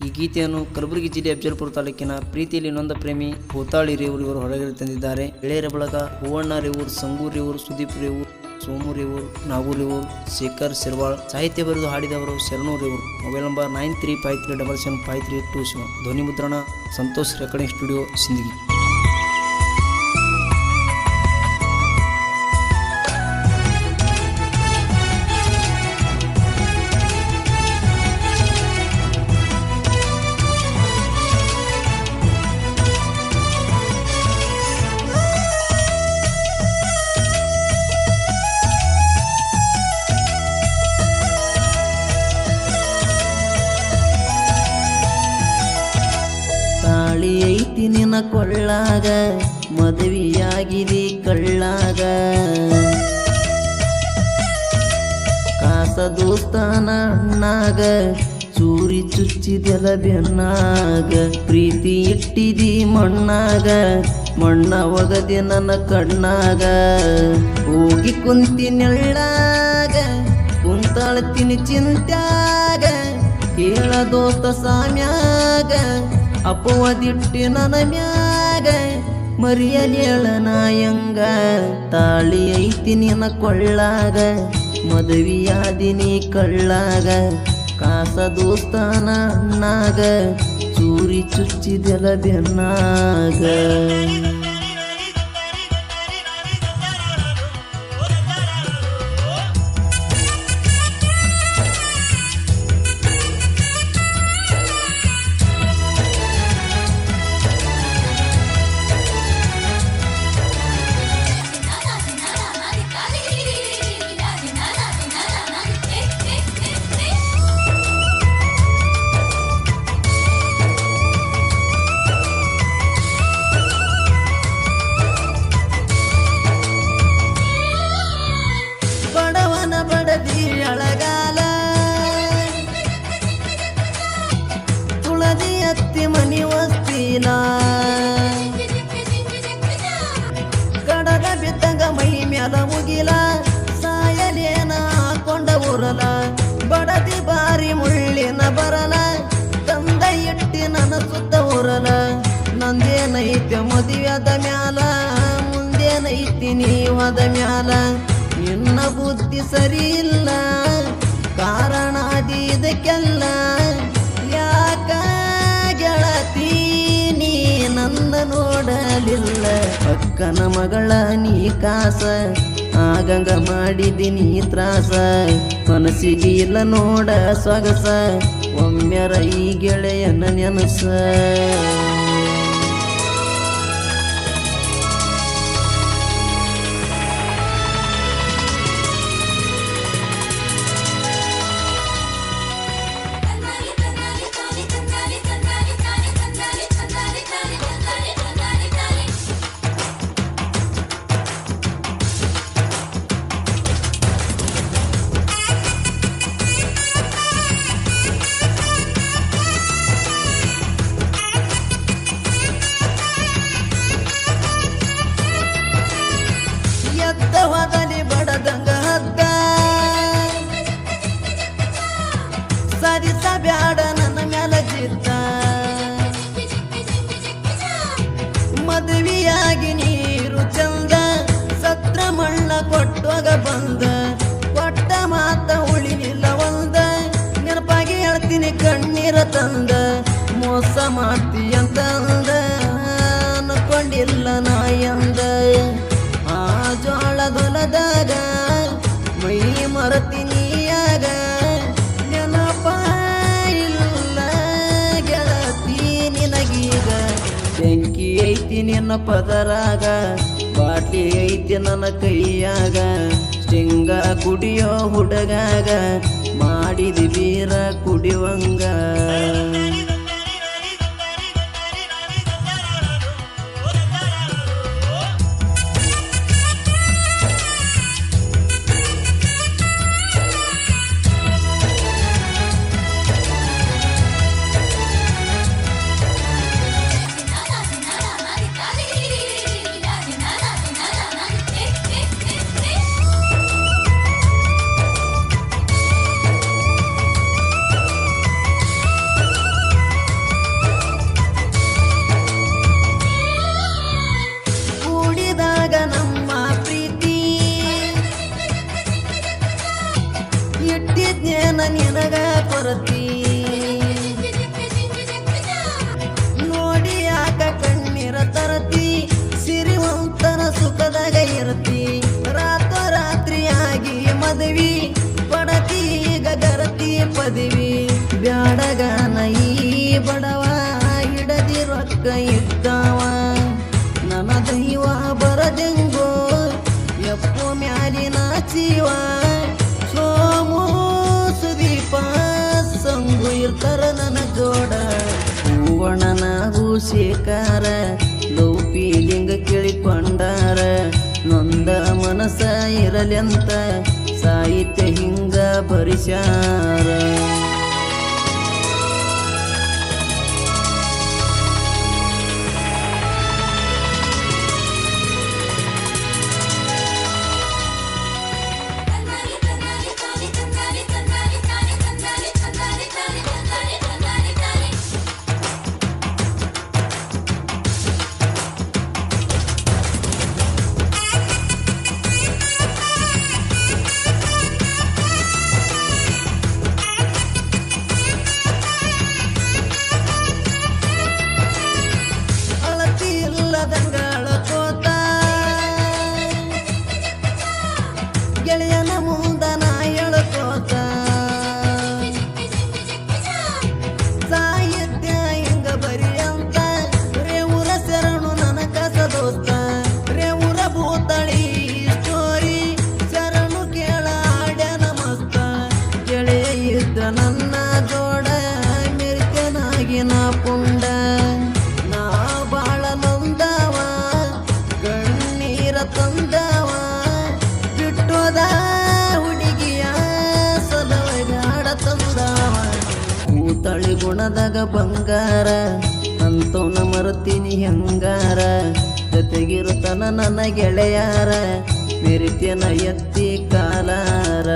ಈ ಗೀತೆಯನ್ನು ಕಲಬುರಗಿ ಜಿಲ್ಲೆ ಅಫಜಲ್ಪುರ ತಾಲೂಕಿನ ಪ್ರೀತಿಯಲ್ಲಿ ನೊಂದ ಪ್ರೇಮಿ ಹೋತಾಳಿ ರೇವೂರು ಇವರು ಹೊರಗಡೆ ತಂದಿದ್ದಾರೆ. ಗೆಳೆಯರ ಬಳಗ ಹೂವಣ್ಣ ರೇವೂರು, ಸಂಗೂರ್ ರೇವೂರು, ಸುದೀಪ್ ರೇವೂರು, ಸೋಮು ರೇವೂರು, ನಾಗು ರೇವೂರು, ಶೇಖರ್ ಶಿರ್ವಾಳ್. ಸಾಹಿತ್ಯ ಬರೆದು ಹಾಡಿದವರು ಶರಣು ರೇವೂರು. Mobile number 9353775327. ಧ್ವನಿ ಮುದ್ರಣ ಸಂತೋಷ್ ರೆಕಾರ್ಡಿಂಗ್ ಸ್ಟುಡಿಯೋ, ಸಿಂದಗಿ. ತಾಳಿ ಐತಿ ನಿನ್ನ ಕೊಳ್ಳಾಗ, ಮದುವೆಯಾಗಿದಿ ಕಳ್ಳಾಗ. ಕಾಸ ದೋಸ್ತಾನ ಅಣ್ಣಾಗ, ಚೂರಿ ಚುಚ್ಚಿದೆಲ ಬೆನ್ನಾಗ. ಪ್ರೀತಿ ಇಟ್ಟಿದಿ ಮಣ್ಣಾಗ, ಮಣ್ಣ ಒಗದೆ ನನ್ನ ಕಣ್ಣಾಗ. ಹೋಗಿ ಕುಂತಿ ನೆಳ್ಳಾಗ, ಕುಂತಾಳ್ತೀನಿ ಚಿಂತ್ಯಾಗ. ಕೇಳ ದೋಸ್ತ ಸಾಮ್ಯಾಗ, ಅಪವದಿಟ್ಟಿ ನನ್ನ ಮ್ಯಾಗ. ಮರಿಯಲೇಳ ನಾಯಂಗ, ತಾಳಿ ಐತಿ ನಿನ್ನ ಕೊಳ್ಳಾಗ, ಮದುವೆಯಾದಿನಿ ಕಳ್ಳಾಗ. ಕಾಸ ದೋಸ್ತಾನ ಅಣ್ಣಾಗ, ಚೂರಿ ಚುಚ್ಚಿದೆಲ ಬೆನ್ನಾಗ. ಬಡದಿ ಅಳಗಾಲ, ತುಳದಿ ಅತ್ತಿ ಮನಿ ವಸ್ತಿಲ. ಕಡಗ ಬಿದ್ದಂಗ ಮೈ ಮ್ಯಾಲ ಮುಗಿಲ, ಸಾಯಲೇನ ಹಾಕೊಂಡ ಉರಲ. ಬಡದಿ ಬಾರಿ ಮುಳ್ಳಿನ ಬರಲ, ತಂದ ಇಟ್ಟಿ ನನ್ನ ಸುತ್ತ ಉರಲ. ನಂದೇನೈತೆ ಮದುವೆದ ಮ್ಯಾಲ, ಮುಂದೇನೈತಿ ನೀವದ ಮ್ಯಾಲ. ನಿನ್ನ ಬುದ್ಧಿ ಸರಿ ಇಲ್ಲ, ಕಾರಣ ಇದಕ್ಕೆಲ್ಲ. ಯಾಕ ಗೆಳತಿ ನೀ ನನ್ನ ನೋಡಲಿಲ್ಲ? ಅಕ್ಕನ ಮಗಳ ನೀ ಕಾಸ, ಆಗಂಗ ಮಾಡಿದಿನಿ ತ್ರಾಸ. ಮನಸ್ಸಿಗೆ ಇಲ್ಲ ನೋಡ ಸೊಗಸ, ಒಮ್ಮೆರ ಈ ಗೆಳೆಯನ ನೆನಸ. ಎದ್ದವದಲ್ಲಿ ಬಡದಂಗ ಹದ್ದ, ಸರಿಸಬ್ಯಾಡ ನನ್ನ ಮ್ಯಾಲ ಜಿದ್ದ. ಮದುವೆಯಾಗಿ ನೀರು ಚಂದ, ಸತ್ರ ಮಣ್ಣ ಕೊಟ್ಟೋಗ ಬಂದ. ಕೊಟ್ಟ ಮಾತ ಉಳಿಲಿಲ್ಲ ಒಂದ, ನೆನಪಾಗಿ ಹೇಳ್ತೀನಿ ಕಣ್ಣೀರ ತಂದ. ಮೋಸ ಮಾಡ್ತೀಯಂತ ಅಂದ, ಅನ್ಕೊಂಡಿಲ್ಲ ನಾಯಂದ. ಆ ಜೋಳದೊಲದಾಗ ಮೈ ಮರತಿನಿಯಾಗ, ನೆನಪ ಇಲ್ಲ ಗೆಳತಿ ನಿನಗೀಗ. ಬೆಂಕಿ ಐತಿ ನಿನ್ನ ಪದರಾಗ, ಬಾಟ್ಲಿ ಐತಿ ನನ್ನ ಕೈಯಾಗ. ಸ್ಟಿಂಗ ಕುಡಿಯೋ ಹುಡುಗಾಗ, ಮಾಡಿದಿ ಬೀರ ಕುಡಿವಂಗ. ಶೇಖರ ಲವ್ ಫೀಲಿಂಗ್ ಕೇಳಿಕೊಂಡಾರ ನೊಂದ ಮನಸ್ಸ ಇರಲೆಂತ ಸಾಹಿತ್ಯ ಹಿಂಗ ಬರಿಸ್ಯಾರ ಗೆಳೆಯನ ಮುಂದ ನಾ ಹೇಳ್ಕೋತ ಸಾಹಿತ್ಯ ಹಿಂಗ ಬರಿಯಂತ ರೇವುರ ಶರಣು ನನ್ನ ಕಸ ದೋಸ್ತ ರೇವುರ ಭೂತಳಿ ಸ್ಟೋರಿ ಶರಣು ಕೇಳ ಆಡ್ಯಾನ ಮಸ್ತ ಗೆಳೆಯ ಇದ್ದ ನನ್ನ ಜೋಡ ಮೆರಿತನಾಗಿನ ಪುಂಡ ನಾ ಬಾಳ ನೊಂದವ ಕಣ್ಣೀರ ತಂದವ ಹುಡುಗಿಯ ಸಲವಗಾಡ ತಂದವ ಕೂತಳಿ ಗುಣದಾಗ ಬಂಗಾರ ಅಂತವನ ಮರತೀನಿ ಹೆಂಗಾರ ಜೊತೆಗಿರುತ್ತನ ನನ್ನ ಗೆಳೆಯಾರ ಮೆರಿತ್ಯನ ಎತ್ತಿ ಕಾಲಾರ